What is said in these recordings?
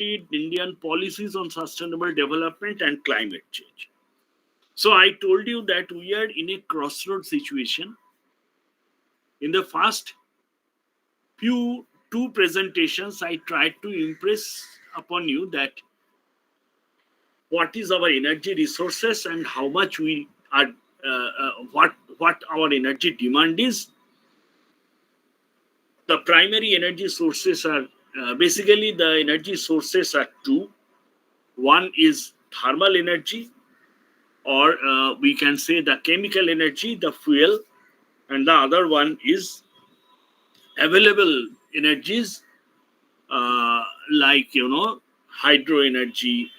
adopted Indian policies on sustainable development and climate change. So I told you that we are in a crossroad situation. In the first few two presentations, I tried to impress upon you that what is our energy resources and how much we are, what our energy demand is. The primary energy sources are basically the energy sources are two. One is thermal energy, or we can say the chemical energy, the fuel, and the other one is available energies, like hydro energy,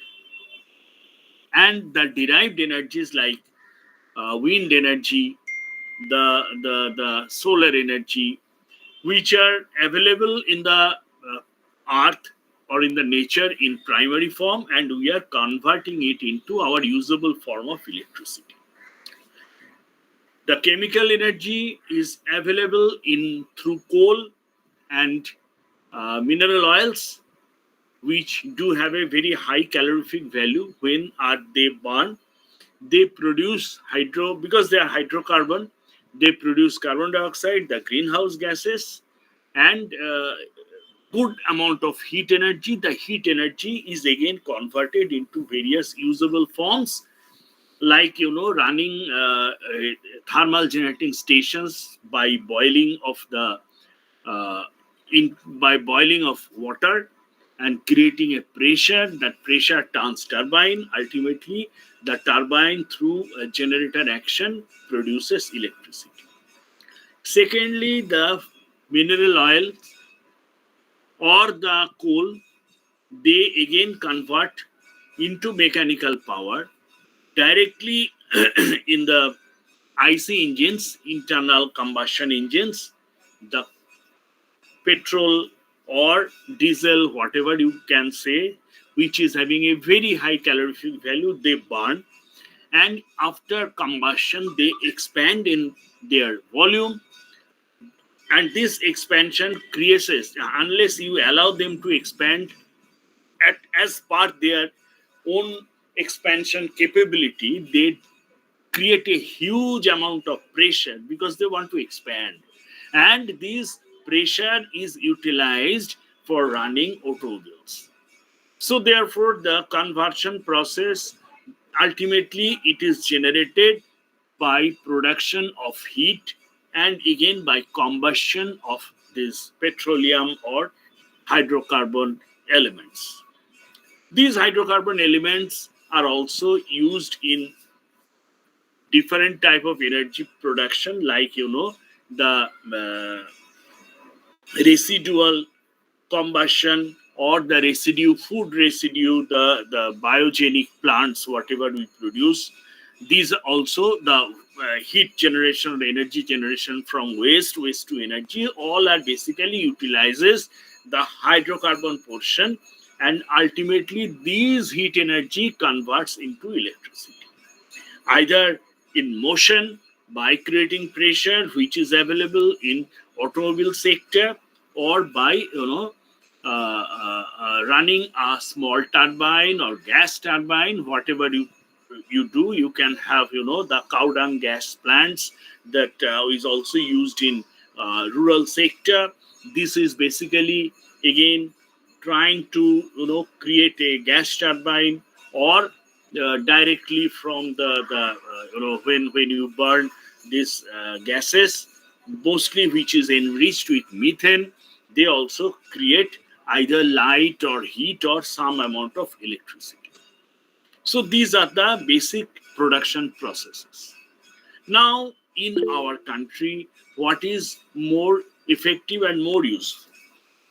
and the derived energies like wind energy, the solar energy, which are available in the earth or in the nature in primary form, and we are converting it into our usable form of electricity. The chemical energy is available in through coal and mineral oils, which do have a very high calorific value. When are they burned, they produce hydro, because they are hydrocarbon, they produce carbon dioxide, the greenhouse gases, and good amount of heat energy. The heat energy is again converted into various usable forms, like running thermal generating stations by boiling of the uh, by boiling of water and creating a pressure. That pressure turns turbine. Ultimately, the turbine through a generator action produces electricity. Secondly, the mineral oil or the coal, they again convert into mechanical power directly in the IC engines, internal combustion engines. The petrol or diesel, whatever you can say, which is having a very high calorific value, they burn, and after combustion they expand in their volume, and this expansion creates, unless you allow them to expand at as per their own expansion capability, they create a huge amount of pressure because they want to expand, and this pressure is utilized for running automobiles. So therefore the conversion process, ultimately it is generated by production of heat and again by combustion of this petroleum or hydrocarbon elements. These hydrocarbon elements are also used in different type of energy production, like the residual combustion or the residue, food residue, the biogenic plants, whatever we produce. These are also the heat generation or energy generation from waste to energy, all are basically utilizes the hydrocarbon portion, and ultimately these heat energy converts into electricity, either in motion by creating pressure which is available in automobile sector, or by running a small turbine or gas turbine. Whatever you do, you can have the cow dung gas plants that is also used in rural sector. This is basically again trying to create a gas turbine, or directly from the when you burn these gases, mostly which is enriched with methane, they also create either light or heat or some amount of electricity. So these are the basic production processes. Now in our country, what is more effective and more useful?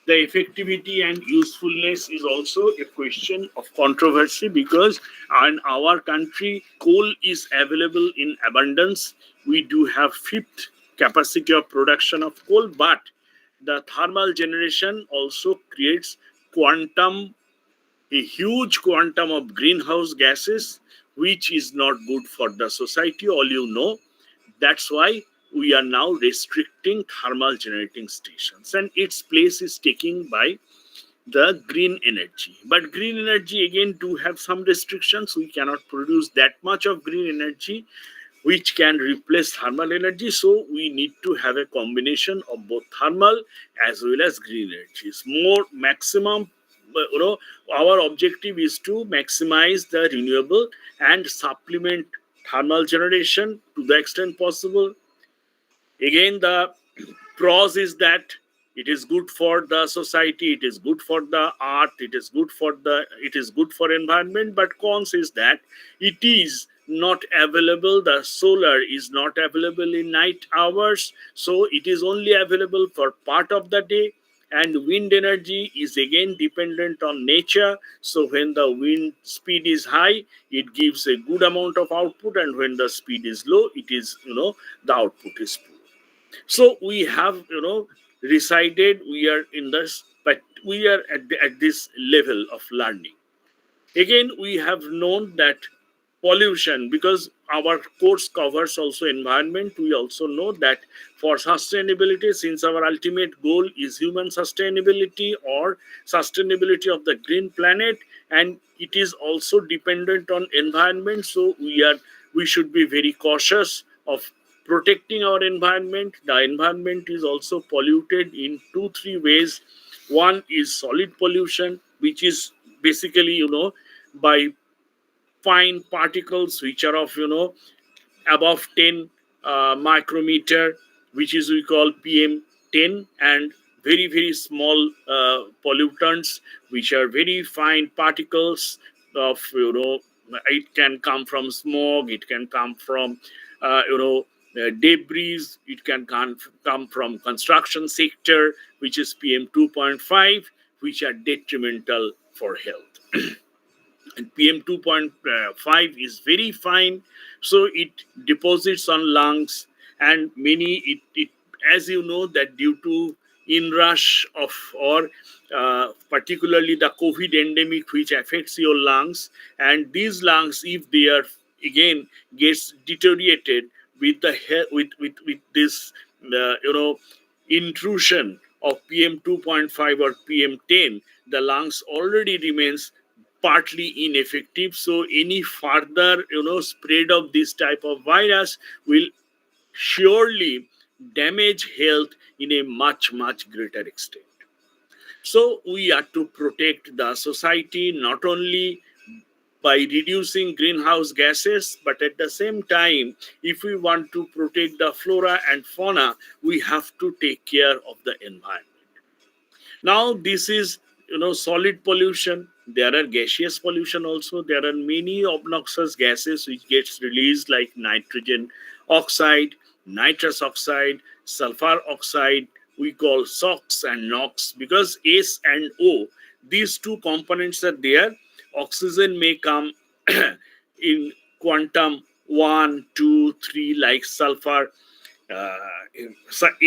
The effectivity and usefulness is also a question of controversy, because in our country coal is available in abundance. We do have fifth capacity of production of coal, but the thermal generation also creates quantum a huge quantum of greenhouse gases, which is not good for the society, all you know. That's why we are now restricting thermal generating stations, and its place is taken by the green energy. But green energy again do have some restrictions. We cannot produce that much of green energy which can replace thermal energy. So we need to have a combination of both thermal as well as green energies. More maximum, you know, our objective is to maximize the renewable and supplement thermal generation to the extent possible. Again, the pros is that it is good for the society, it is good for the art, it is good for environment. But cons is that it is not available, the solar is not available in night hours, so it is only available for part of the day. And wind energy is again dependent on nature, so when the wind speed is high, it gives a good amount of output, and when the speed is low, it is, the output is poor. So we have, decided we are in this, but we are at this level of learning. Again, we have known that pollution, because our course covers also environment, we also know that for sustainability, since our ultimate goal is human sustainability or sustainability of the green planet, and it is also dependent on environment, so we should be very cautious of protecting our environment. The environment is also polluted in two three ways. One is solid pollution, which is basically, by fine particles which are of, above 10 micrometer, which is we call PM10, and very very small pollutants which are very fine particles of, it can come from smog, it can come from debris, it can come from construction sector, which is PM 2.5, which are detrimental for health. And PM 2.5 is very fine, so it deposits on lungs. And many, it as you know, that due to inrush of, or particularly the COVID endemic, which affects your lungs, and these lungs, if they are again gets deteriorated with the with this intrusion of PM 2.5 or PM10, the lungs already remains partly ineffective. So any further, spread of this type of virus will surely damage health in a much much greater extent. So we are to protect the society not only by reducing greenhouse gases, but at the same time, if we want to protect the flora and fauna, we have to take care of the environment. Now this is, solid pollution. There are gaseous pollution also. There are many obnoxious gases which gets released, like nitrogen oxide, nitrous oxide, sulfur oxide. We call SOx and NOx, because S and O, these two components are there. Oxygen may come in quantum 1, 2, 3, like sulfur, uh,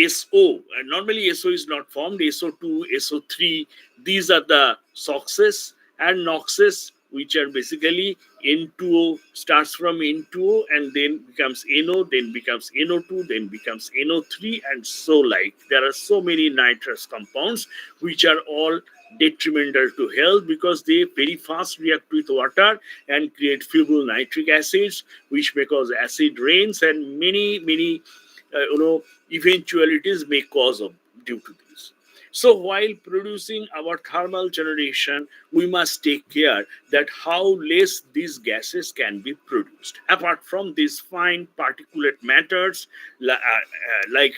SO. And normally SO is not formed. SO2, SO3, these are the SOxes, and NOxes, which are basically N2O, starts from N2O and then becomes NO, then becomes NO2, then becomes NO3, and so like. There are so many nitrous compounds which are all detrimental to health, because they very fast react with water and create fuel nitric acids, which may cause acid rains, and many eventualities may cause of due to this. So while producing our thermal generation, we must take care that how less these gases can be produced. Apart from these fine particulate matters, like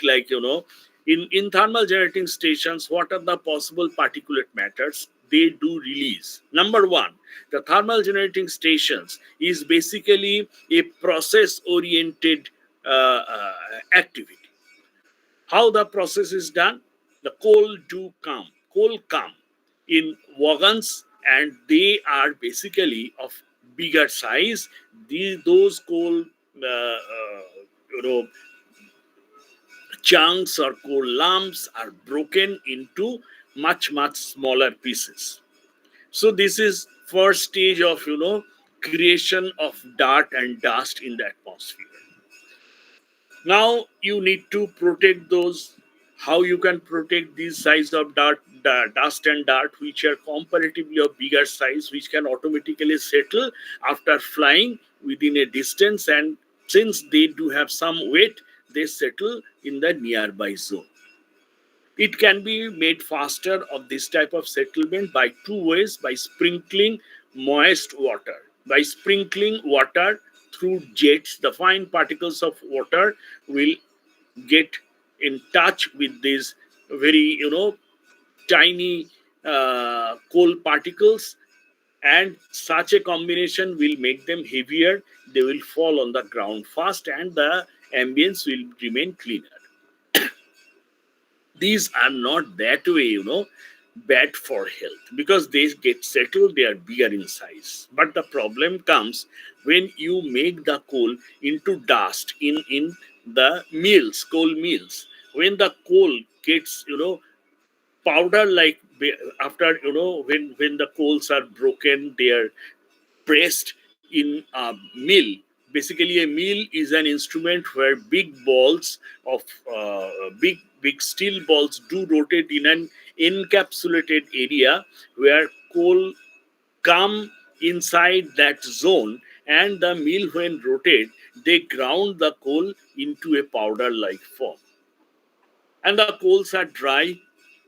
in thermal generating stations, what are the possible particulate matters they do release? Number one, the thermal generating stations is basically a process oriented activity. How the process is done? The coal come in wagons, and they are basically of bigger size. Those coal, you know, chunks or coal lumps are broken into much smaller pieces. So this is first stage of, creation of dirt and dust in the atmosphere. Now you need to protect those. How you can protect these size of dust and dirt which are comparatively of bigger size, which can automatically settle after flying within a distance, and since they do have some weight, they settle in the nearby zone. It can be made faster of this type of settlement by two ways: by sprinkling moist water. By sprinkling water through jets, the fine particles of water will get in touch with these very, tiny coal particles, and such a combination will make them heavier. They will fall on the ground fast, and the ambience will remain cleaner. These are not that way, bad for health, because they get settled, they are bigger in size. But the problem comes when you make the coal into dust in the mills, coal mills. When the coal gets, powder like, after, when the coals are broken, they are pressed in a mill. Basically, a mill is an instrument where big balls of big steel balls do rotate in an encapsulated area, where coal come inside that zone, and the mill, when rotate, they ground the coal into a powder like form, and the coals are dry.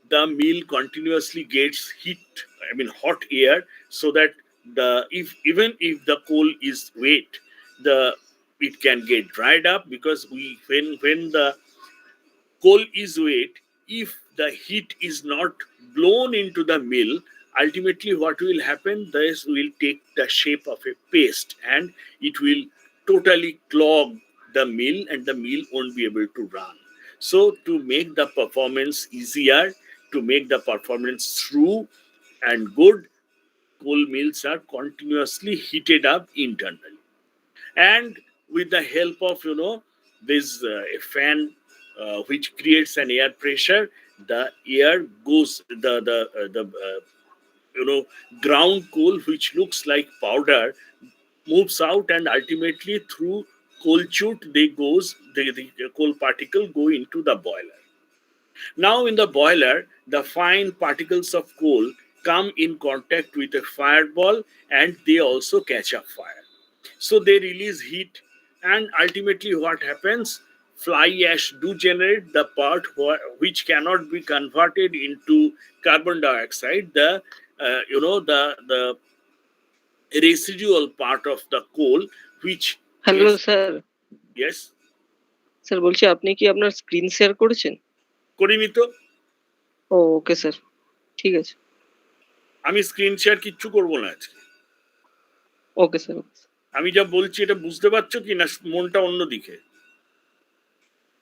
The mill continuously gets heat, I mean hot air, so that the if even if the coal is wet, the it can get dried up, because we when the coal is wet, if the heat is not blown into the mill, ultimately what will happen, this will take the shape of a paste, and it will totally clog the mill, and the mill won't be able to run. So to make the performance easier, to make the performance true and good, coal mills are continuously heated up internally, and with the help of, this a fan, which creates an air pressure, the air goes, the you know ground coal, which looks like powder, moves out, and ultimately through coal chute, they goes the coal particle go into the boiler. Now in the boiler, the fine particles of coal come in contact with a fireball, and they also catch up fire. So they release heat, and ultimately what happens? Fly ash do generate the part which cannot be converted into carbon dioxide. The the residual part of the coal, which hello gets, sir. yes, sir বলছি আপনি কি আপনার screen share করেছেন? করিনি তো। ও okay sir, ঠিক আছে। আমি স্ক্রিন শেয়ার কিচ্ছু করবো না আজকে। Okay sir, okay sir. আমি যা বলছি এটা বুঝতে পারছো কি না, মনটা অন্যদিকে?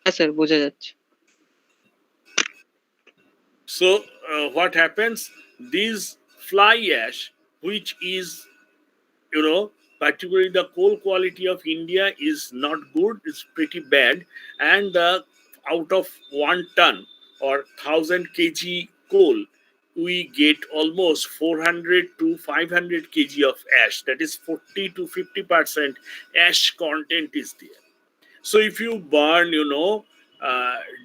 হ্যাঁ স্যার, বোঝা যাচ্ছে। So what happens? These fly ash, which is, particularly the coal quality of India is not good. It's pretty bad, and the out of 1 ton or 1,000 kg coal, we get almost 400 to 500 kg of ash. That is 40 to 50% ash content is there. So if you burn,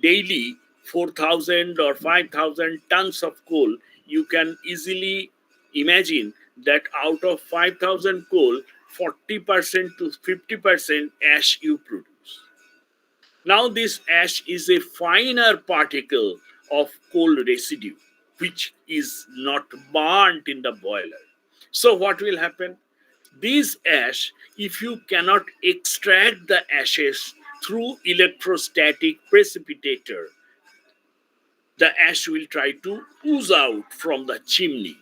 daily 4,000 or 5,000 tons of coal, you can easily imagine that out of 5,000 coal, 40% to 50% ash you produce. Now, this ash is a finer particle of coal residue, which is not burnt in the boiler. So, what will happen? These ash, if you cannot extract the ashes through electrostatic precipitator, the ash will try to ooze out from the chimney,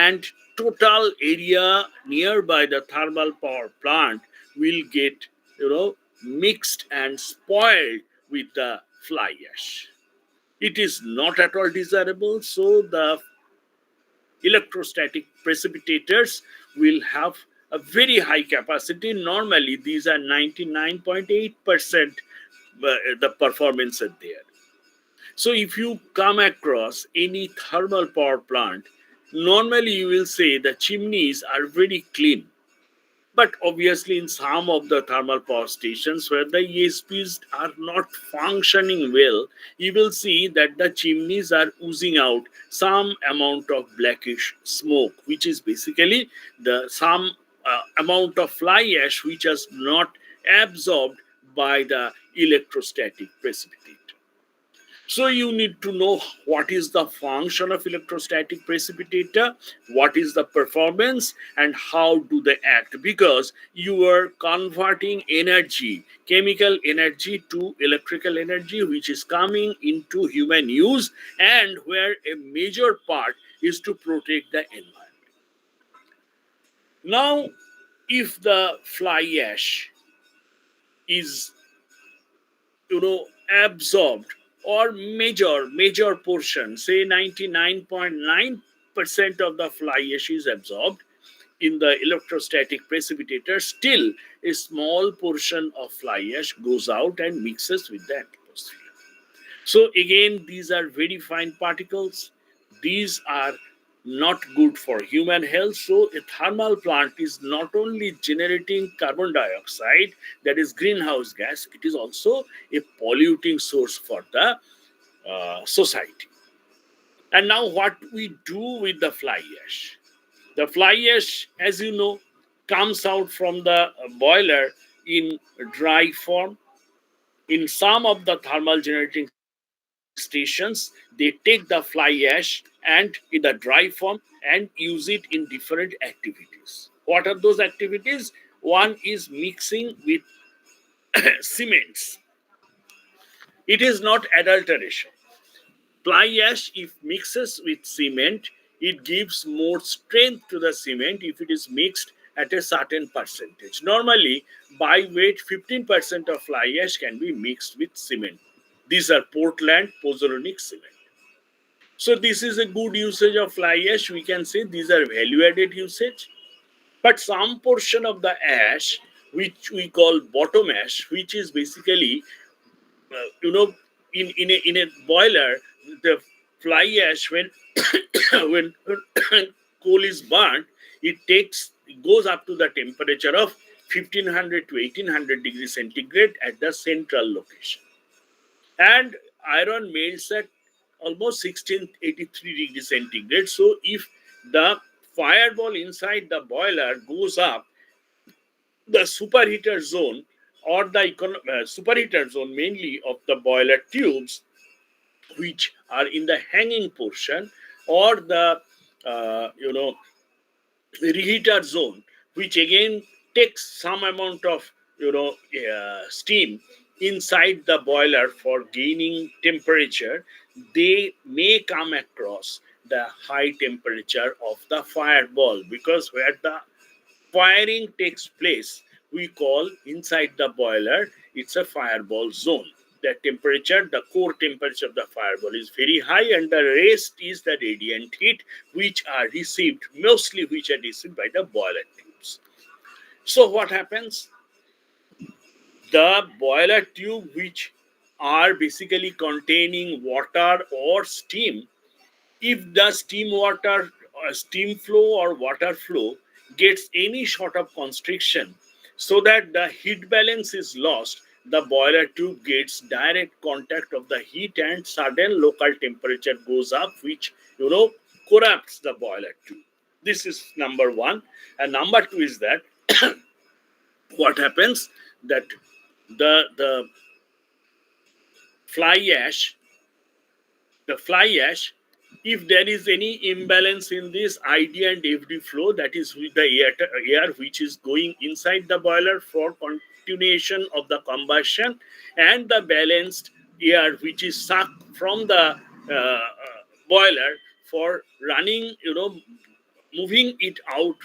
and total area nearby the thermal power plant will get, mixed and spoiled with the fly ash. It is not at all desirable, so the electrostatic precipitators will have a very high capacity. Normally, these are 99.8%, the performance are there. So, if you come across any thermal power plant, normally you will say the chimneys are very clean. But obviously, in some of the thermal power stations where the ESPs are not functioning well, you will see that the chimneys are oozing out some amount of blackish smoke, which is basically the some amount of fly ash which is not absorbed by the electrostatic precipitate. So you need to know what is the function of electrostatic precipitator, what is the performance, and how do they act, because you are converting energy, chemical energy to electrical energy, which is coming into human use, and where a major part is to protect the environment. Now, if the fly ash is, absorbed, or major portion, say 99.9% of the fly ash is absorbed in the electrostatic precipitator, still a small portion of fly ash goes out and mixes with the atmosphere. So again, these are very fine particles. These are not good for human health. So a thermal plant is not only generating carbon dioxide, that is greenhouse gas, it is also a polluting source for the society. And now what we do with the fly ash? The fly ash, as you know, comes out from the boiler in dry form. In some of the thermal generating stations, they take the fly ash and in the dry form and use it in different activities. What are those activities? One is mixing with cements. It is not adulteration. Fly ash, if mixes with cement, it gives more strength to the cement if it is mixed at a certain percentage. Normally, by weight, 15% of fly ash can be mixed with cement. These are Portland pozzolanic cement. So this is a good usage of fly ash. We can say these are value-added usage. But some portion of the ash, which we call bottom ash, which is basically, you know, in a boiler, the fly ash when when coal is burnt, it goes up to the temperature of 1500 to 1800 degrees centigrade at the central location, and iron melts at almost 1683 degrees centigrade. So if the fireball inside the boiler goes up, the superheater zone, or the superheater zone mainly of the boiler tubes, which are in the hanging portion, or the you know reheater zone, which again takes some amount of steam inside the boiler for gaining temperature, they may come across the high temperature of the fireball, because where the firing takes place, we call inside the boiler, it's a fireball zone. The temperature, the core temperature of the fireball is very high, and the rest is the radiant heat, which are received, mostly which are received by the boiler tubes. So what happens? The boiler tube, which are basically containing water or steam, if the steam flow or water flow gets any sort of constriction, so that the heat balance is lost, the boiler tube gets direct contact of the heat and sudden local temperature goes up, which corrupts the boiler tube. This is number one. And number two is that what happens, that the fly ash the fly ash, if there is any imbalance in this ID and FD flow, that is with the air which is going inside the boiler for continuation of the combustion, and the balanced air which is sucked from the boiler for running, moving it out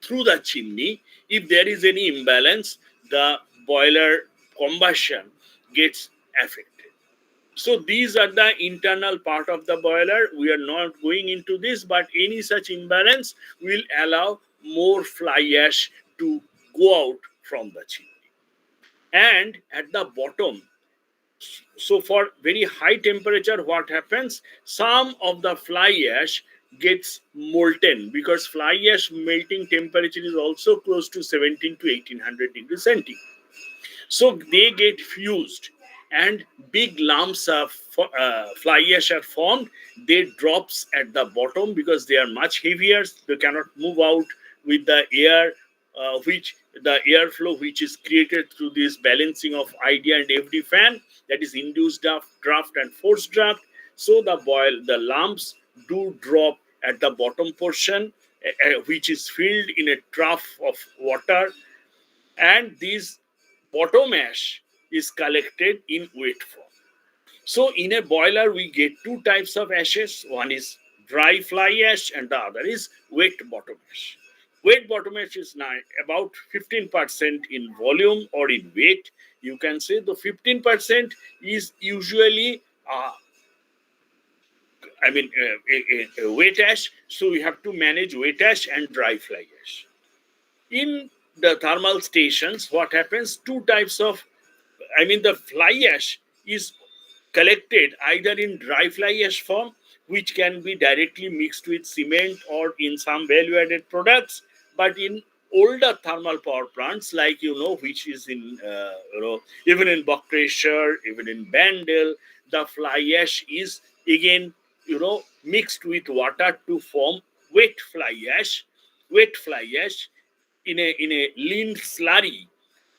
through the chimney, if there is any imbalance, the boiler combustion gets affected. So these are the internal part of the boiler. We are not going into this, but any such imbalance will allow more fly ash to go out from the chimney. And at the bottom, so for very high temperature, what happens? Some of the fly ash gets molten, because fly ash melting temperature is also close to 17 to 1800 degrees centigrade. So they get fused, and big lumps of fly ash are formed. They drops at the bottom because they are much heavier. They cannot move out with the air, which the airflow which is created through this balancing of ID and FD fan, that is induced draft and forced draft. So the lumps do drop at the bottom portion, which is filled in a trough of water, and this bottom ash is collected in wet form. So in a boiler, we get two types of ashes. One is dry fly ash, and the other is wet bottom ash. Wet bottom ash is now about 15% in volume or in weight. You can say the 15% is usually, a wet ash. So we have to manage wet ash and dry fly ash. In the thermal stations, what happens? Two types of, the fly ash is collected either in dry fly ash form, which can be directly mixed with cement or in some value added products. But in older thermal power plants, like which is in even in Buckreasher, even in Bandel, the fly ash is again mixed with water to form wet fly ash. Wet fly ash in a lean slurry,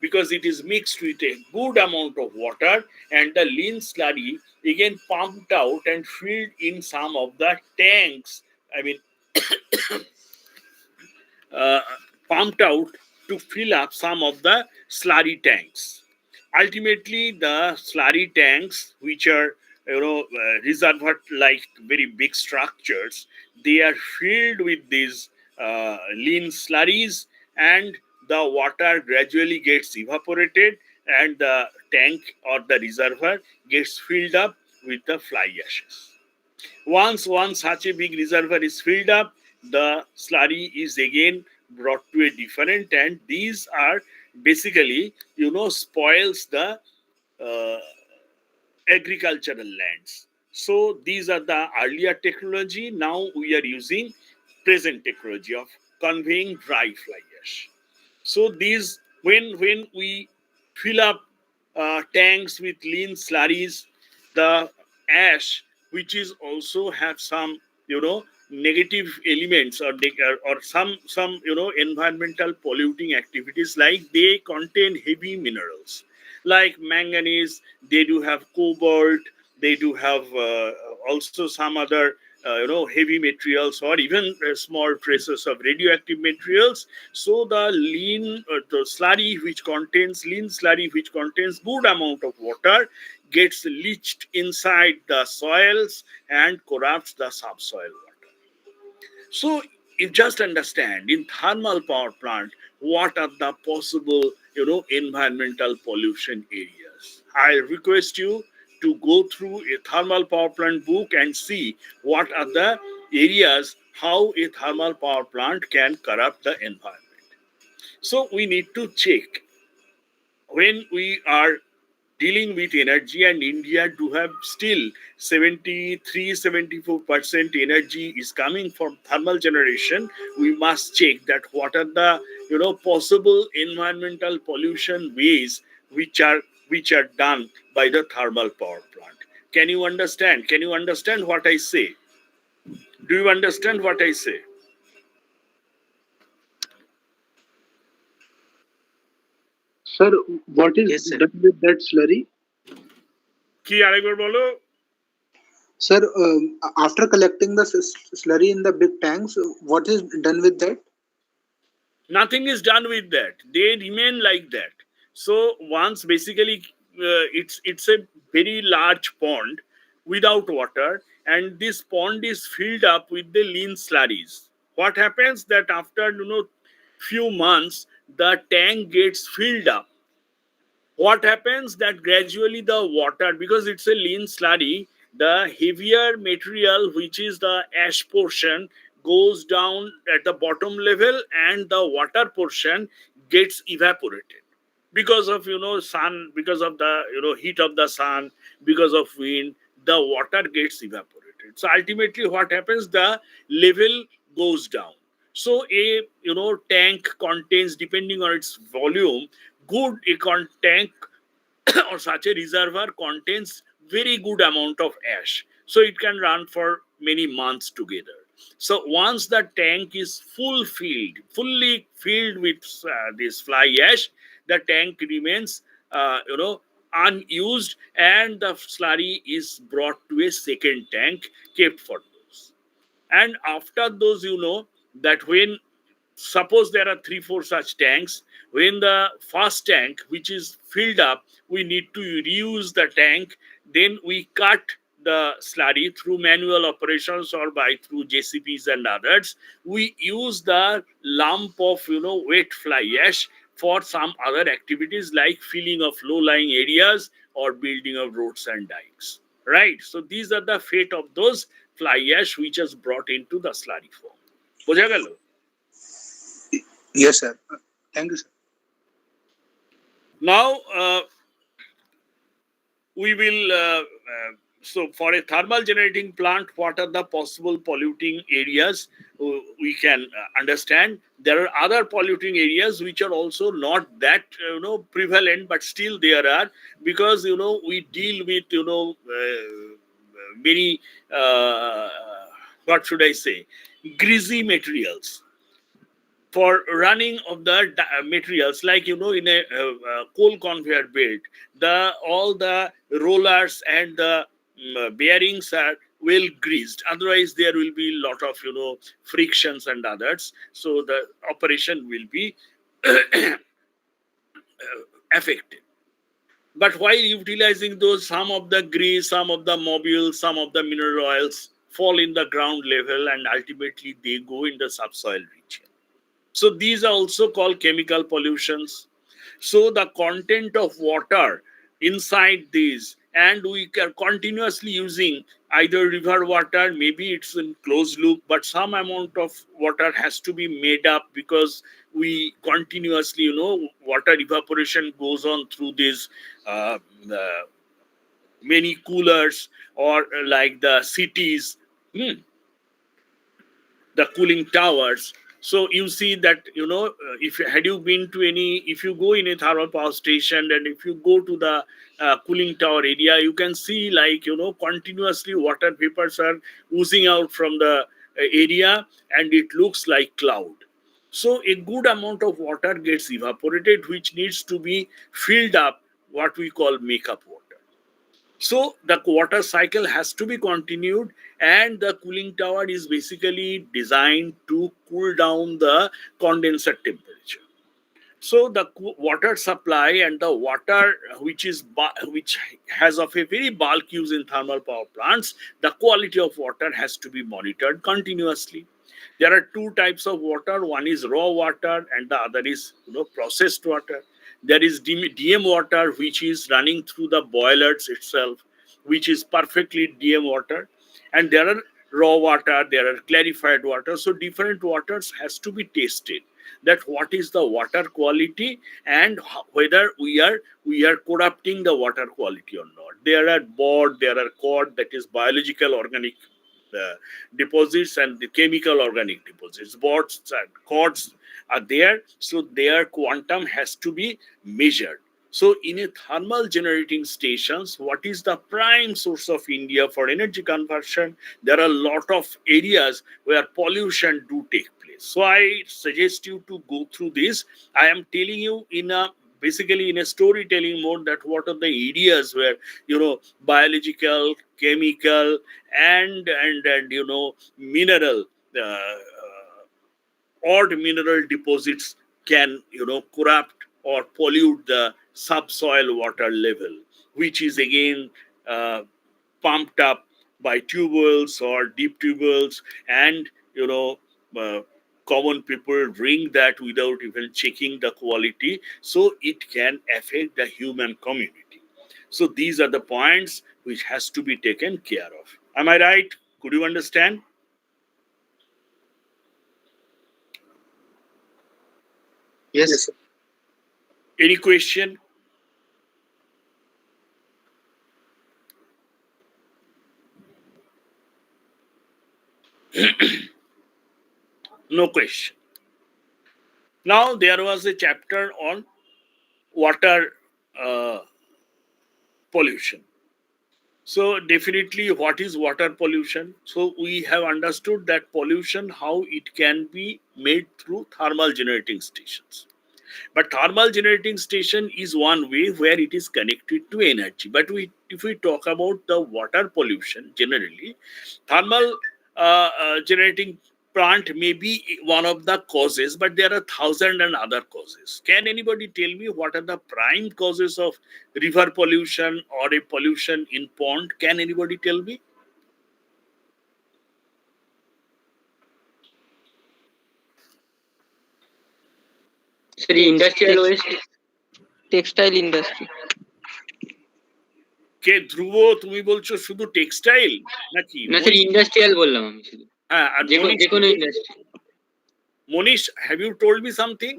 because it is mixed with a good amount of water, and the lean slurry again pumped out and filled in some of the tanks. I mean, uh, pumped out to fill up some of the slurry tanks. Ultimately, the slurry tanks, which are reservoir like very big structures, they are filled with these lean slurries, and the water gradually gets evaporated, and the tank or the reservoir gets filled up with the fly ashes. Once such a big reservoir is filled up, the slurry is again brought to a different, and these are basically spoils the uh, agricultural lands. So these are the earlier technology. Now we are using present technology of conveying dry fly ash. So these, when we fill up tanks with lean slurries, the ash, which is also have some negative elements, or some environmental polluting activities, like they contain heavy minerals like manganese. They do have cobalt. They do have also some other heavy materials, or even small traces of radioactive materials. So the slurry which contains lean slurry, which contains good amount of water, gets leached inside the soils and corrupts the subsoil water. So you just understand, in thermal power plant, what are the possible environmental pollution areas. I request you to go through a thermal power plant book and see what are the areas how a thermal power plant can corrupt the environment. So we need to check when we are dealing with energy, and India do have still 73-74% energy is coming from thermal generation. We must check that what are the possible environmental pollution ways which are done by the thermal power plant. Can you understand what I say? Do you understand what I say? Sir, what is Yes, sir. done with that slurry? কি আরেকবার বলো? Sir, after collecting the slurry in the big tanks, what is done with that? Nothing is done with that. They remain like that. So once basically it's a very large pond without water, and this pond is filled up with the lean slurries. What happens that after few months, the tank gets filled up. What happens that gradually the water, because it's a lean slurry, the heavier material, which is the ash portion, goes down at the bottom level, and the water portion gets evaporated because of sun, because of the heat of the sun, because of wind. The water gets evaporated. evaporated. So ultimately what happens, the level goes down. So a tank contains, depending on its volume, good tank or such a reservoir contains very good amount of ash, so it can run for many months together. So once the tank is fully filled with this fly ash, the tank remains unused, and the slurry is brought to a second tank kept for those. And after those, that when, suppose there are 3 4 such tanks, when the first tank which is filled up, we need to reuse the tank, then we cut the slurry through manual operations or by through jcps and others. We use the lump of wet fly ash for some other activities like filling of low lying areas or building of roads and dikes, right? So these are the fate of those fly ash which is brought into the slurry form. বোঝা গেল? Yes, sir. Thank you, sir. Now, we will, so for a thermal generating plant, what are the possible polluting areas? We can understand. There are other polluting areas which are also not that, prevalent, but still there are, because, we deal with, many, what should I say, greasy materials for running of the materials, like in a coal conveyor belt, the all the rollers and the bearings are well greased, otherwise there will be a lot of frictions and others, so the operation will be affected. But while utilizing those, some of the grease, some of the mobiles, some of the mineral oils fall in the ground level, and ultimately they go in the subsoil region. So these are also called chemical pollutions. So the content of water inside these, and we are continuously using either river water, maybe it's in closed loop, but some amount of water has to be made up, because we continuously, water evaporation goes on through these uh, uh, many coolers, or like the cities. The cooling towers. So you see that, if had you been to any, if you go in a thermal power station, and if you go to the cooling tower area, you can see, like, continuously water vapors are oozing out from the area, and it looks like cloud. So a good amount of water gets evaporated, which needs to be filled up, what we call makeup water. So the water cycle has to be continued, and the cooling tower is basically designed to cool down the condenser temperature. So the water supply and the water which has of a very bulk use in thermal power plants, the quality of water has to be monitored continuously. There are two types of water. One is raw water, and the other is processed water. There is DM water, which is running through the boilers itself, which is perfectly DM water, and there are raw water, there are clarified water. So different waters has to be tested, that what is the water quality, and whether we are corrupting the water quality or not. There are BOD, there are COD, that is biological organic deposits, and the chemical organic deposits. BODs and CODs are there, so their quantum has to be measured. So in a thermal generating stations, what is the prime source of India for energy conversion? There are a lot of areas where pollution do take place. So I suggest you to go through this. I am telling you in a basically in a storytelling mode, that what are the areas where biological, chemical, and mineral, odd mineral deposits can corrupt or pollute the subsoil water level, which is again pumped up by tubules or deep tubules, and uh, common people drink that without even checking the quality, so it can affect the human community. So these are the points which has to be taken care of. Am I right? Could you understand? Yes. Any question? No question. Now there was a chapter on water uh, pollution. So definitely, what is water pollution? So we have understood that pollution, how it can be made through thermal generating stations. But thermal generating station is one way where it is connected to energy. But if we talk about the water pollution generally, thermal generating plant may be one of the causes, but there are thousand and other causes. Can anybody tell me what are the prime causes of river pollution or a pollution in pond? Can anybody tell me? Sir, industrial waste. Textile industry. কে ধ্রুব, তুমি বলছো শুধু textile নাকি? না sir, industrial বললাম আমি শুধু। হ্যাঁ, আর যে কোনো industry. Manish, have you told me something?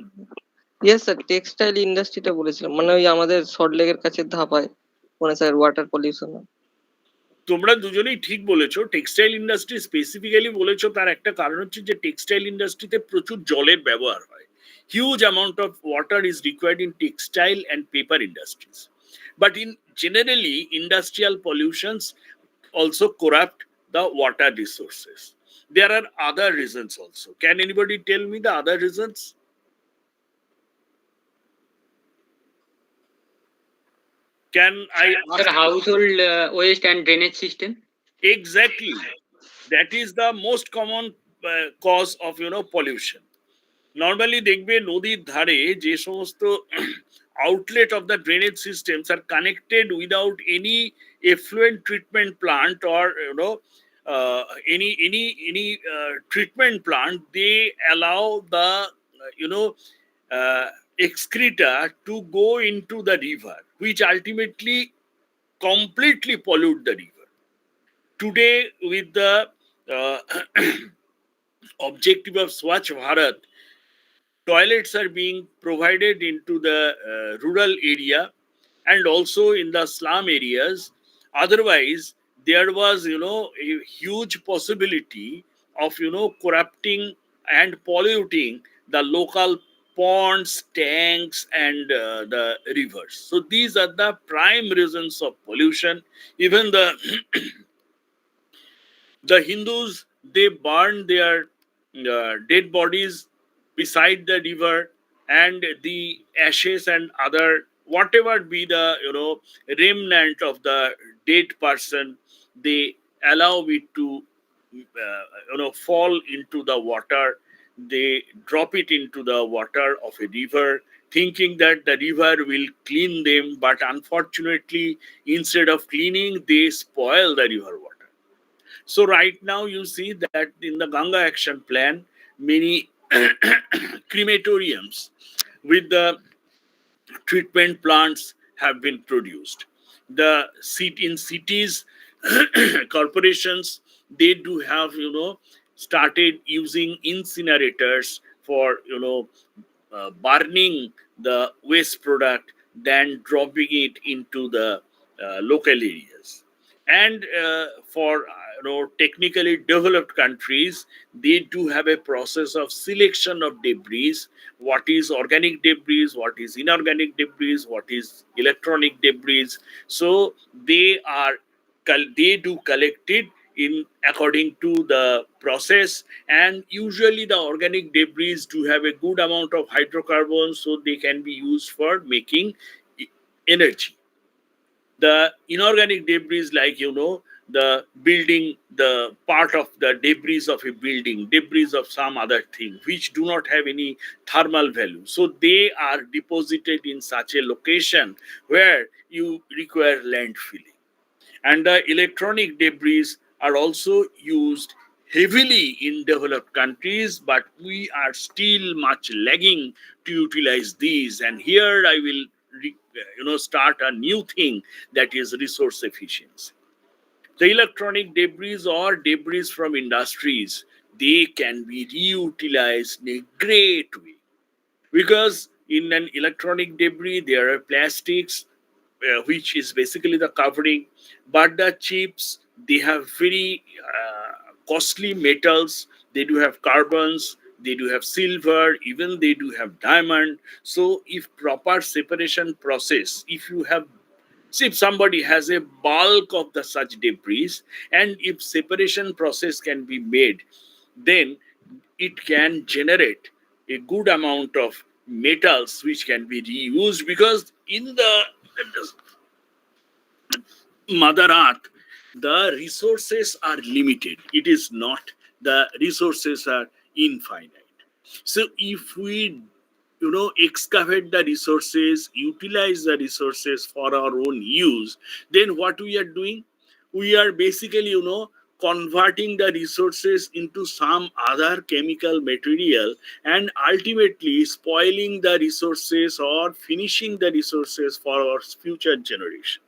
Yes sir, textile ইন্ডাস্ট্রিটা বলেছিলাম, মানে ওই আমাদের সল্টলেকের কাছে ধাপায় মানে স্যার ওয়াটার পলিউশন। তোমরা দুজনেই ঠিক বলেছো। টেক্সটাইল ইন্ডাস্ট্রি স্পেসিফিক্যালি বলেছো, তার একটা কারণ হচ্ছে যে টেক্সটাইল ইন্ডাস্ট্রিতে প্রচুর জলের ব্যবহার হয়। Huge amount of water is required in textile and paper industries. But in generally, industrial pollutions also corrupt the water resources. There are other reasons also. Can anybody tell me the other reasons? Can I Sir, ask? household waste and drainage system. Exactly. That is the most common cause of pollution. Normally দেখবে নদীর ধারে যে সমস্ত outlet of the drainage systems are connected without any effluent treatment plant or any treatment plant, they allow the excreta to go into the river, which ultimately completely pollute the river. Today, with the objective of Swachh Bharat, toilets are being provided into the rural area and also in the slum areas. Otherwise, there was a huge possibility of corrupting and polluting the local ponds, tanks, and the rivers. So these are the prime reasons of pollution. Even the Hindus, they burn their dead bodies beside the river, and the ashes and other whatever be the remnant of the dead person, they allow it to fall into the water. They drop it into the water of a river, thinking that the river will clean them, but unfortunately, instead of cleaning, they spoil the river water. So right now you see that in the Ganga Action Plan, many crematoriums with the treatment plants have been produced. The seat in cities, corporations, they do have started using incinerators for burning the waste product than dropping it into the local areas. And for technically developed countries, they do have a process of selection of debris. What is organic debris, what is inorganic debris, what is electronic debris. So they do collect it in according to the process, and usually the organic debris do have a good amount of hydrocarbons, so they can be used for making energy. The inorganic debris, like the building, the part of the debris of a building, debris of some other thing which do not have any thermal value, so they are deposited in such a location where you require landfilling. And the electronic debris are also used heavily in developed countries, but we are still much lagging to utilize these. And here I will start a new thing, that is resource efficiency. The electronic debris or debris from industries, they can be reutilized in a great way, because in an electronic debris there are plastics, which is basically the covering, but the chips, they have very costly metals, they do have carbons, they do have silver, even they do have diamond. So if proper separation process, if you have, see, if somebody has a bulk of the such debris, and if separation process can be made, then it can generate a good amount of metals which can be reused, because in the mother earth the resources are limited. It is not, the resources are infinite. So if we excavate the resources, utilize the resources for our own use, then what we are doing, we are basically converting the resources into some other chemical material, and ultimately spoiling the resources or finishing the resources for our future generation.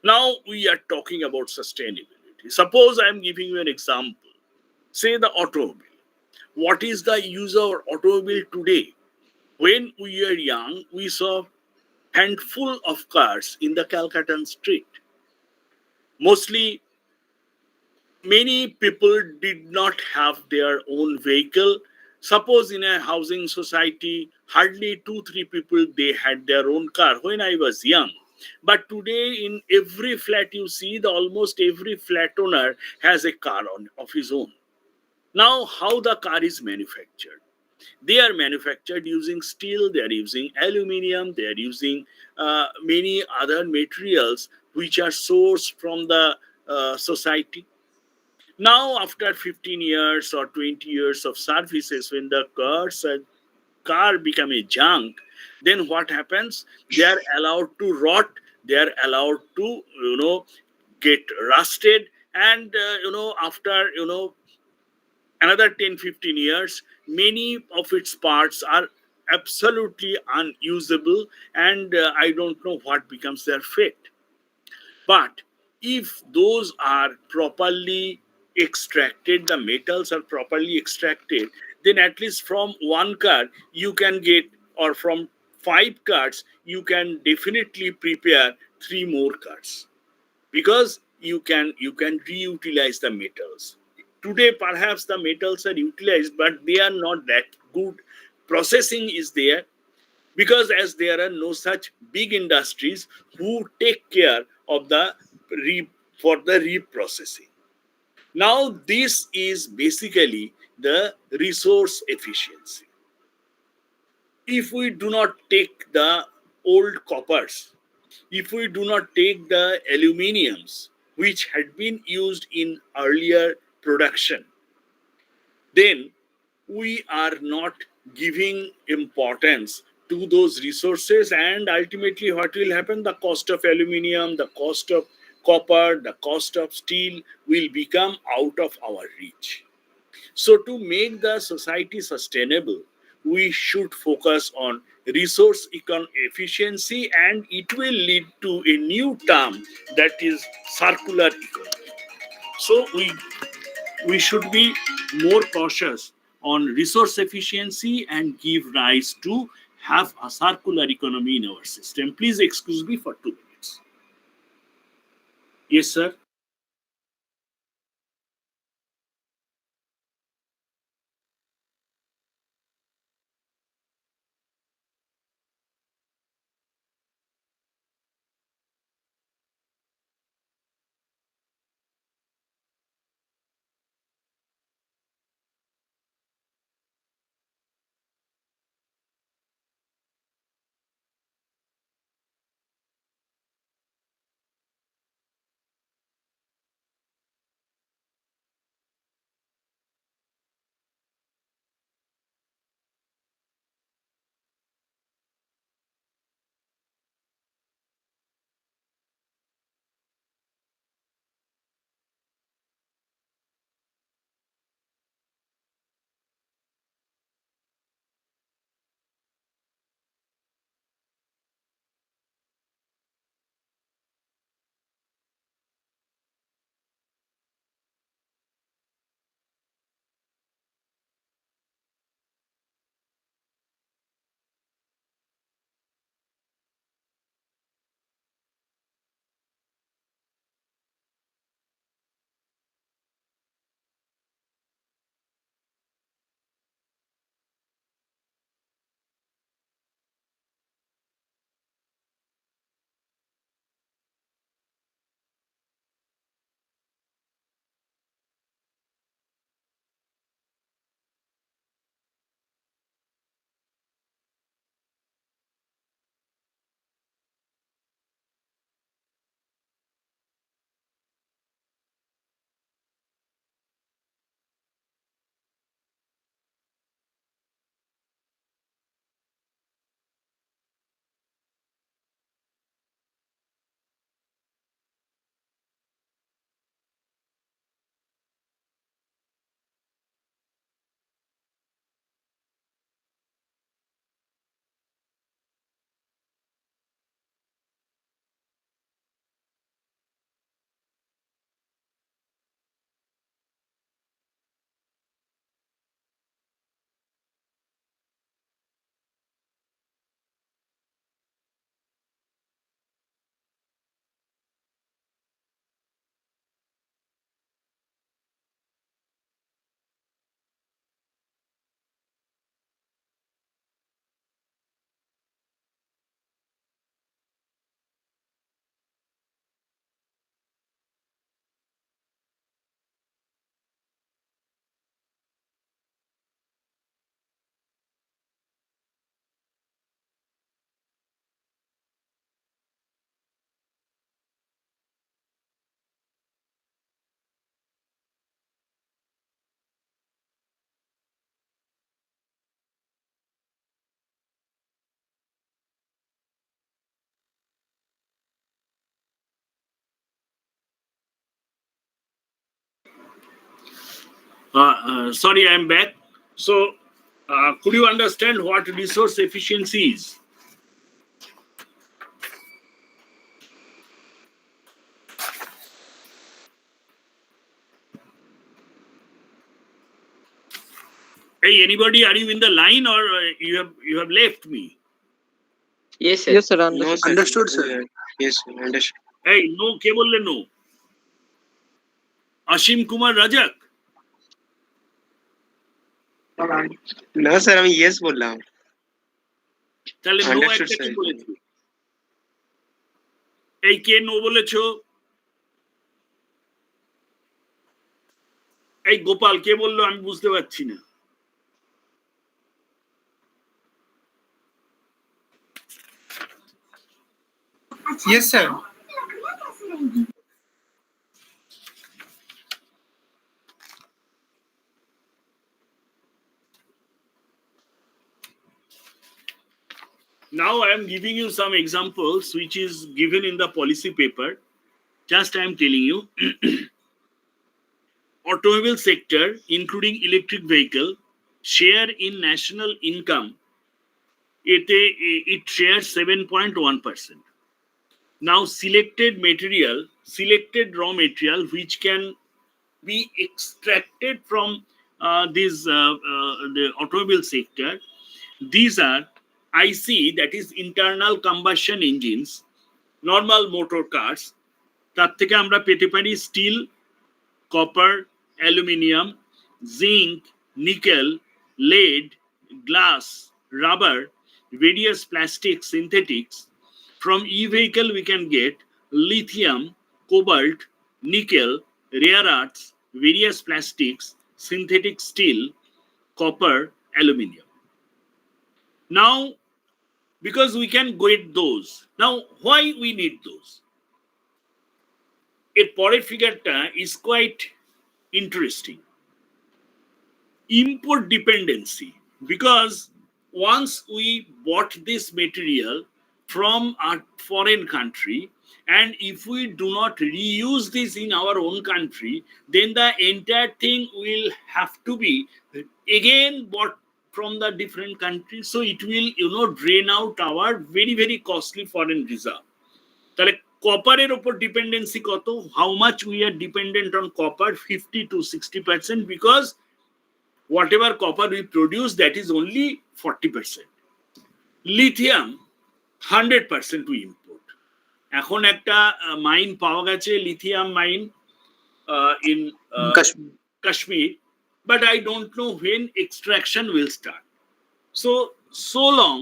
Now we are talking about sustainability. Suppose I am giving you an example. Say the automobile. What is the use of automobile today? When we were young, we saw handful of cars in the Calcutta street. Mostly, many people did not have their own vehicle. Suppose in a housing society, hardly two, three people they had their own car when I was young. But today, in every flat you see, the almost every flat owner has a car of his own. Now, how the car is manufactured? They are manufactured using steel, they are using aluminium, they are using many other materials which are sourced from the society. Now, after 15 years or 20 years of services, when the car become a junk, then what happens? They are allowed to rot, they are allowed to get rusted, and after another 10-15 years, many of its parts are absolutely unusable, and I don't know what becomes their fate. But if those are properly extracted, the metals are properly extracted, then at least from one car you can get, or from five cars you can definitely prepare three more cars, because you can reutilize the metals. Today perhaps the metals are utilized, but they are not that good. Processing is there, because as there are no such big industries who take care of the re, for the reprocessing. Now this is basically the resource efficiency. If we do not take the old coppers, if we do not take the aluminiums which had been used in earlier production, then we are not giving importance to those resources, and ultimately what will happen, the cost of aluminium, the cost of copper, the cost of steel will become out of our reach. So to make the society sustainable, we should focus on resource efficiency, and it will lead to a new term, that is circular economy. So we should be more cautious on resource efficiency and give rise to have a circular economy in our system. Please excuse me for 2 minutes. Yes, sir. Sorry, I'm back. So, could you understand what resource efficiency is? Hey, anybody, are you in the line or you have left me? Yes, sir. Yes, sir. No, sir. Understood, sir. Yes, sir. Understood. Hey, no, কে বললে no? Asim Kumar Razzak? No, sir. আমি yes বললাম। তাহলে no Understood, একটা কি sir. বলেছো? এই কে no বলেছো? এই গোপাল কে বললো আমি বুঝতে পারছি না। Yes, sir. Now I am giving you some examples which is given in the policy paper. Just I am telling you. Automobile sector, including electric vehicle, share in national income, it shares 7.1%. Now, selected raw material, which can be extracted from the automobile sector, these are IC, that is internal combustion engines, normal motor cars, তার থেকে আমরা পেতে পারি still, copper, aluminium, zinc, nickel, lead, glass, rubber, various plastics, synthetics. From e-vehicle we can get lithium, cobalt, nickel, rare earths, various plastics, synthetic steel, copper, aluminium. Now, because we can get those, now why we need those? এর পরের ফিগারটা is quite interesting. Import dependency, because once we bought this material from a foreign country, and if we do not reuse this in our own country, then the entire thing will have to be again bought from the different countries. So it will drain out our very very costly foreign reserve. তাহলে কপারের উপর dependency কত? How much we are dependent on copper? 50 to 60%, because whatever copper we produce, that is only 40%. Lithium 100% we import. এখন একটা mine পাওয়া গেছে, lithium mine in Kashmir. Kashmir, but I don't know when extraction will start. So long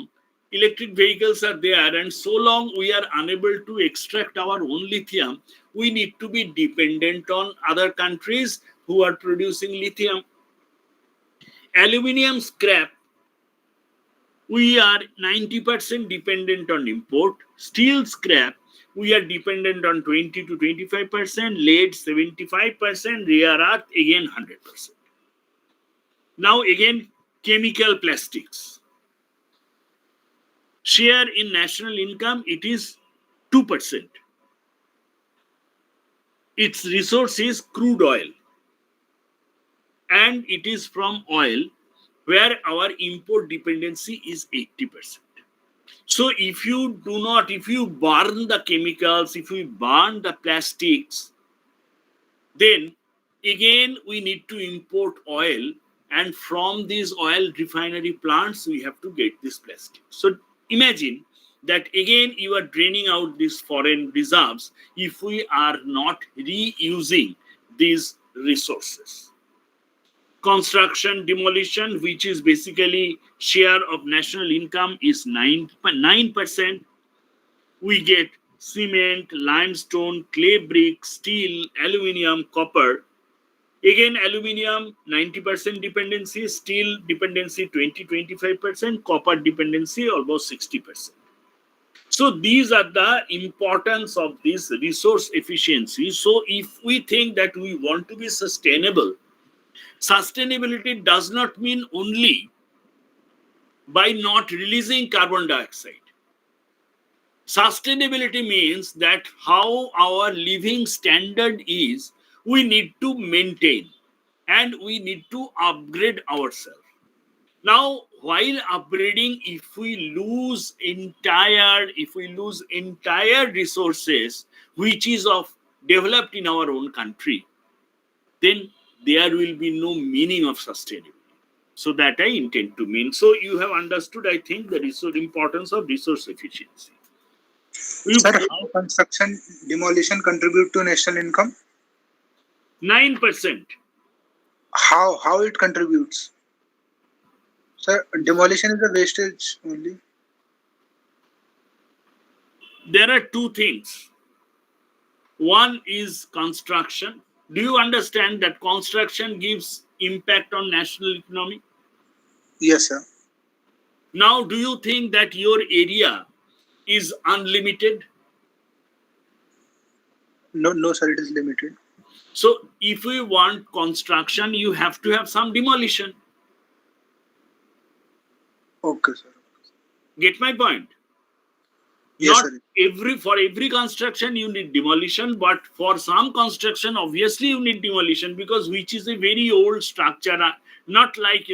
electric vehicles are there, and so long we are unable to extract our own lithium, we need to be dependent on other countries who are producing lithium. Aluminium scrap, we are 90% dependent on import. Steel scrap, we are dependent on 20 to 25%. Lead 75%. Rare earth again 100%. Now again, chemical plastics. Share in national income, it is 2%. Its resource is crude oil, and it is from oil where our import dependency is 80%. So if you burn the chemicals, if we burn the plastics, then again we need to import oil, and from these oil refinery plants we have to get this plastic. So imagine that again you are draining out these foreign reserves if we are not reusing these resources. Construction demolition, which is basically share of national income, is 9%. We get cement, limestone, clay brick, steel, aluminium, copper. Again, aluminium 90% dependency, steel dependency 20-25%, copper dependency almost 60%. So these are the importance of this resource efficiency. So if we think that we want to be sustainable, sustainability does not mean only by not releasing carbon dioxide. Sustainability means that how our living standard is, we need to maintain. and we need to upgrade ourselves. Now, while upgrading, if we lose entire resources which is of developed in our own country, then there will be no meaning of sustainability. So that I intend to mean. So you have understood, I think, the importance of resource efficiency. Sir, how construction demolition contribute to national income? 9%. How it contributes? Sir, demolition is a wastage only. There are two things. One is construction. Do you understand that construction gives impact on national economy? Yes, sir. Now, do you think that your area is unlimited? No, sir, it is limited. So, if we want construction, you have to have some demolition. Okay, sir. Get my point? Yes, Not sir. for every construction you need demolition, but for some construction, obviously you need demolition, because which is a very old structure, not like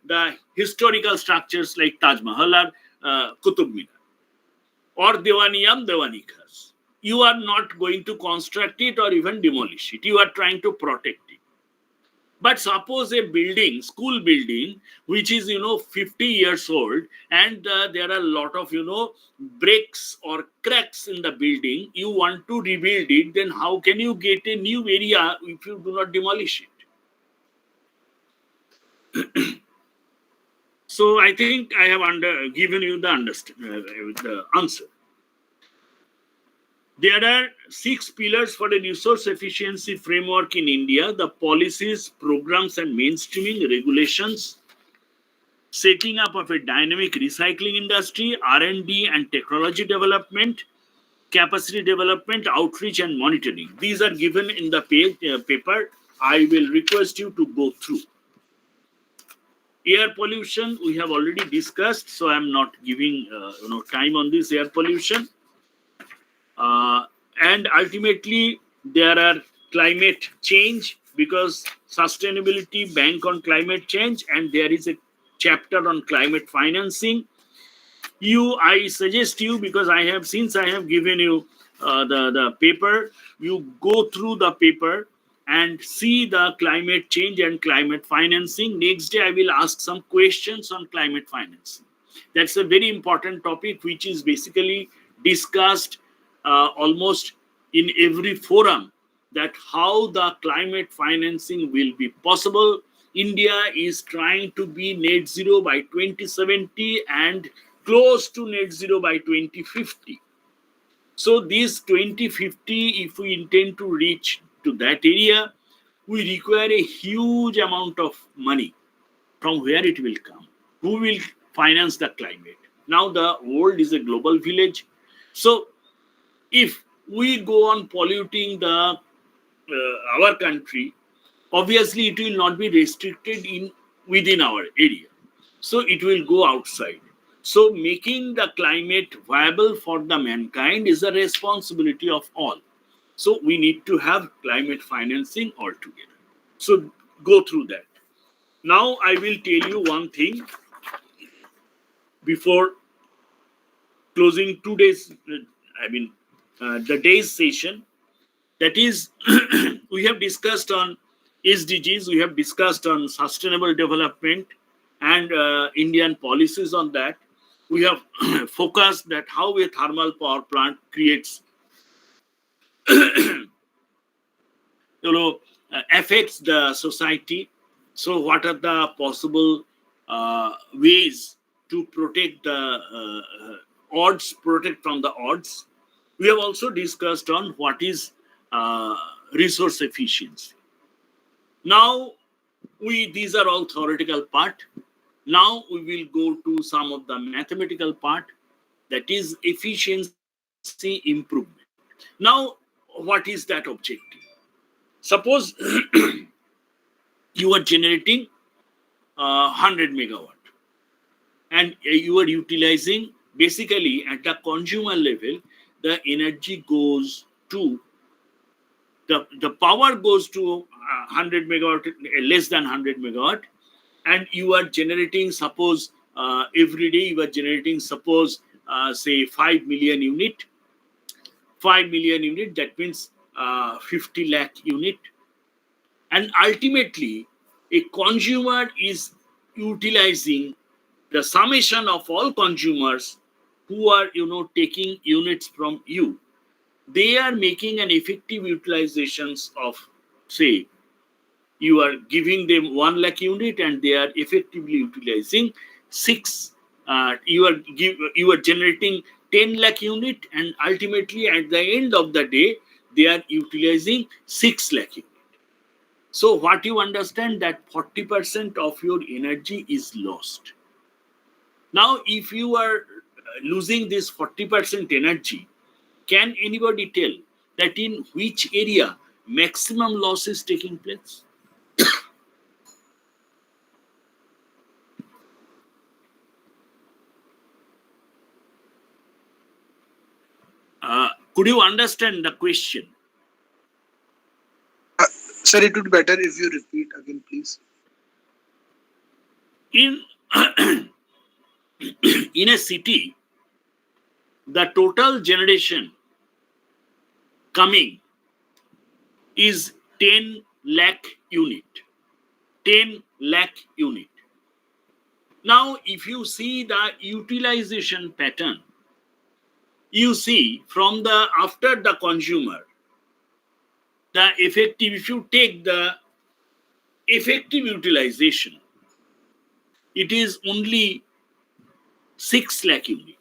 the historical structures like Taj Mahal or Qutub Minar or Devani Khas. You are not going to construct it or even demolish it. You are trying to protect it. But suppose a building, school building, which is 50 years old, and there are a lot of breaks or cracks in the building, you want to rebuild it, then how can you get a new area if you do not demolish it? So I think I have given you the answer. There are 6 pillars for a resource efficiency framework in India: the policies, programs, and mainstreaming regulations, setting up of a dynamic recycling industry, R&D and technology development, capacity development, outreach, and monitoring. These are given in the paper. I will request you to go through. Air pollution, we have already discussed, so I'm not giving time on this air pollution. And ultimately, there are climate change, because sustainability bank on climate change, and there is a chapter on climate financing. I suggest you, because I have given you the paper, you go through the paper and see the climate change and climate financing. Next day I will ask some questions on climate financing. That's a very important topic which is basically discussed almost in every forum, that how the climate financing will be possible. India is trying to be net zero by 2070 and close to net zero by 2050. So this 2050, if we intend to reach to that area, we require a huge amount of money. From where it will come? Who will finance the climate? Now the world is a global village. So if we go on polluting our country, obviously it will not be restricted within our area. So it will go outside. So making the climate viable for the mankind is a responsibility of all. So we need to have climate financing altogether. So go through that. Now I will tell you one thing before closing today's, the day's session. That is, we have discussed on SDGs, we have discussed on sustainable development and Indian policies on that. We have focused that how a thermal power plant creates, affects the society. So what are the possible ways to protect the protect from the odds? We have also discussed on what is resource efficiency. Now, these are all theoretical part. Now we will go to some of the mathematical part, that is efficiency improvement. Now, what is that objective? Suppose you are generating 100 megawatt, and you are utilizing, basically at the consumer level, the energy goes to the power goes to 100 megawatt, less than 100 megawatt, and you are generating, suppose every day you are generating, suppose say 5 million unit. 5 million unit, that means 50 lakh unit. And ultimately, a consumer is utilizing the summation of all consumers who are, taking units from you. They are making an effective utilizations of, say, you are giving them 1 lakh unit and they are effectively utilizing 6. You are generating 10 lakh unit, and ultimately at the end of the day they are utilizing 6 lakh unit. So what you understand, that 40% of your energy is lost. Now if you are losing this 40% energy, can anybody tell that in which area maximum loss is taking place? Could you understand the question? Sir, it would be better if you repeat again, please. In in a city, the total generation coming is 10 lakh unit. 10 lakh unit. Now, if you see the utilization pattern, you see from the after the consumer, the effective, if you take the effective utilization, it is only 6 lakh unit.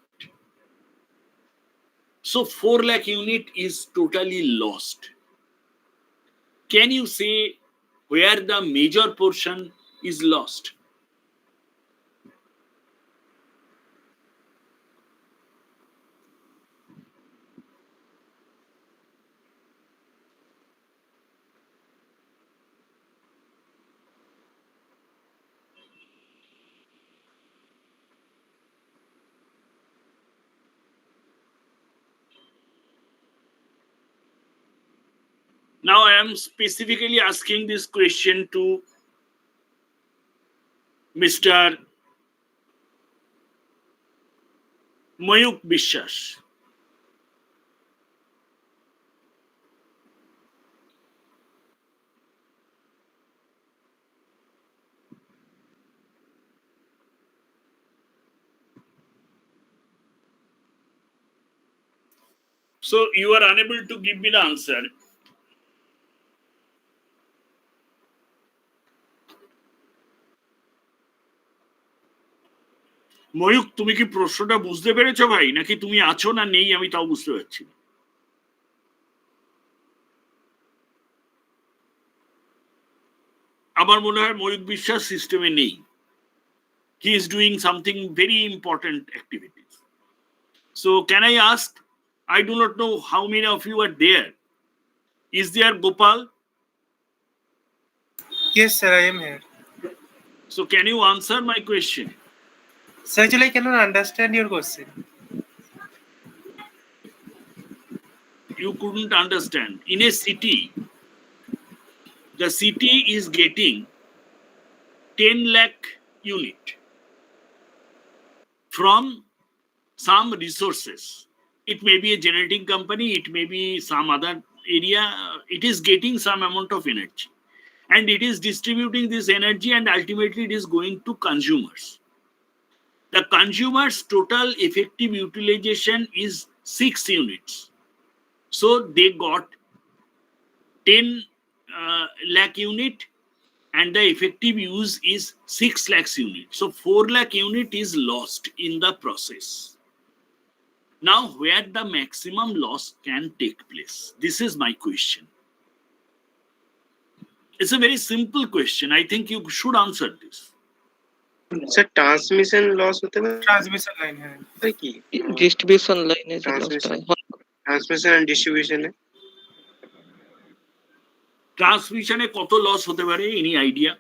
So 4 lakh unit is totally lost. Can you say where the major portion is lost? Now I am specifically asking this question to Mr. Mayuk Bishas. So you are unable to give me the answer. Mayuk, তুমি কি প্রশ্নটা বুঝতে পেরেছো ভাই, নাকি তুমি আছো না নেই আমি তাও বুঝতে পারছি না? আমার মনে হয় ময়ূক বিশ্বাস সিস্টেমে নেই. He is doing something very important activities. So can I ask, I do not know how many of you are there. Is there Gopal? Yes, sir, I am here. So can you answer my question? Sir, actually, I cannot understand your question. You couldn't understand. In a city, the city is getting 10 lakh unit from some resources. It may be a generating company, it may be some other area. It is getting some amount of energy, and it is distributing this energy, and ultimately it is going to consumers. The consumers' total effective utilization is 6 units. So they got 10 lakh unit, and the effective use is 6 lakhs unit. So 4 lakh unit is lost in the process. Now, where the maximum loss can take place? This is my question. It's a very simple question. I think you should answer this. Sir transmission loss होते हैं Transmission line है. कि distribution লাইনে যে লসটা Transmission. হয় transmission and distribution है Transmission e koto loss hote pare? Any idea?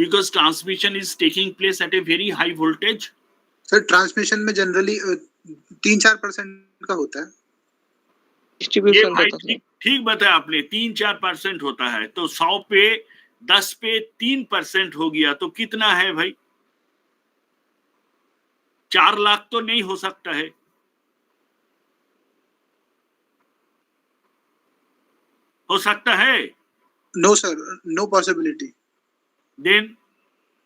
Because transmission is taking place at a very high voltage. Sir transmission में जनरली 3-4% का होता है. ये डिस्ट्रीब्यूशन भाई था ठीक ठीक बताया आपने, 3-4% होता है, तो 100 पे 10 पे 3% हो गया तो कितना है भाई? 4 लाख तो नहीं हो सकता है। हो सकता है? No, sir, no possibility. Then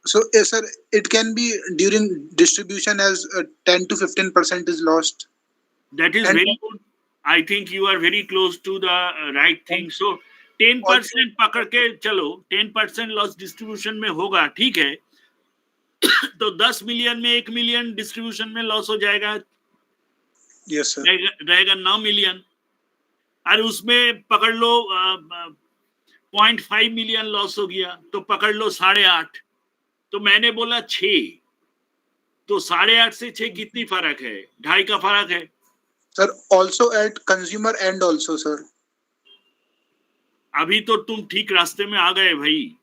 So, sir, it can be during distribution as 10 to 15% is lost. that is And very good. I think you are very close to the right thing. So 10% पकड़ के चलो, 10% loss distribution में होगा, ठीक है। तो 10 million में 1 million distribution में लॉस हो जाएगा, yes, sir. रहेगा 9 मिलियन। और उसमें पकड़ लो 0.5 मिलियन लॉस हो गया, तो पकड़ लो 8.5। तो मैंने बोला 6, तो 8.5 से 6 कितनी फर्क है? 2.5 का फर्क है। Sir, also at consumer end also, sir. अभी तो तुम ठीक रास्ते में आ गए भाई।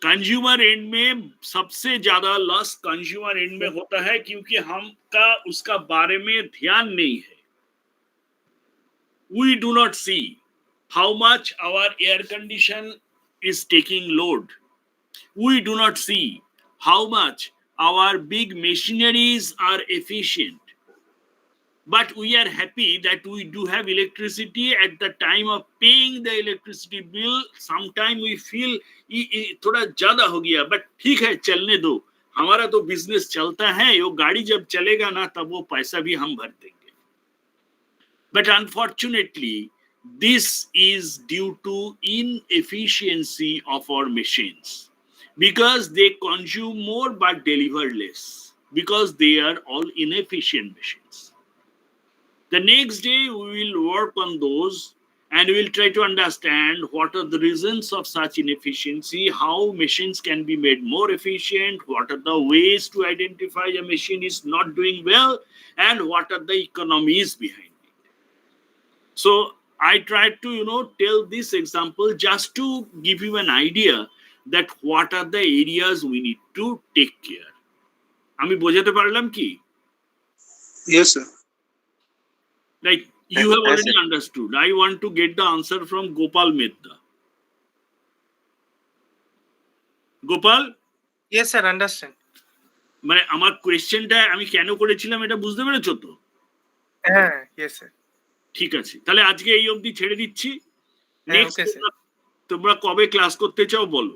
कंज्यूमर एंड में सबसे ज्यादा लॉस कंज्यूमर एंड में होता है, क्योंकि हमका उसका बारे में ध्यान नहीं है। We do not see how much our air condition is taking load. We do not see how much our big machineries are efficient. But we are happy that we do have electricity. At the time of paying the electricity bill, sometime we feel थोड़ा ज्यादा हो गया, but ठीक है, चलने दो, हमारा तो बिजनेस चलता है, वो गाड़ी जब चलेगा ना तब वो पैसा भी हम भर देंगे। But unfortunately, this is due to inefficiency of our machines, because they consume more but deliver less, because they are all inefficient machines. The next day, we will work on those and we will try to understand what are the reasons of such inefficiency, how machines can be made more efficient, what are the ways to identify a machine is not doing well, and what are the economies behind it. So I tried to, tell this example just to give you an idea that what are the areas we need to take care. আমি বোঝাতে পারলাম কি? Yes, sir. Like you have Yes, already sir. understood. I want to get the answer from Gopal Mehta. Gopal, Yes, sir, understand. মানে আমার কোয়েশ্চেনটা আমি কেন করেছিলাম এটা বুঝতে পেরেছো তো? হ্যাঁ, yes, sir. ঠিক আছে, তাহলে আজকে এই অবধি ছেড়ে দিচ্ছি। হ্যাঁ, নেক্সট okay, sir. তোমরা কবে ক্লাস করতে চাও বলো।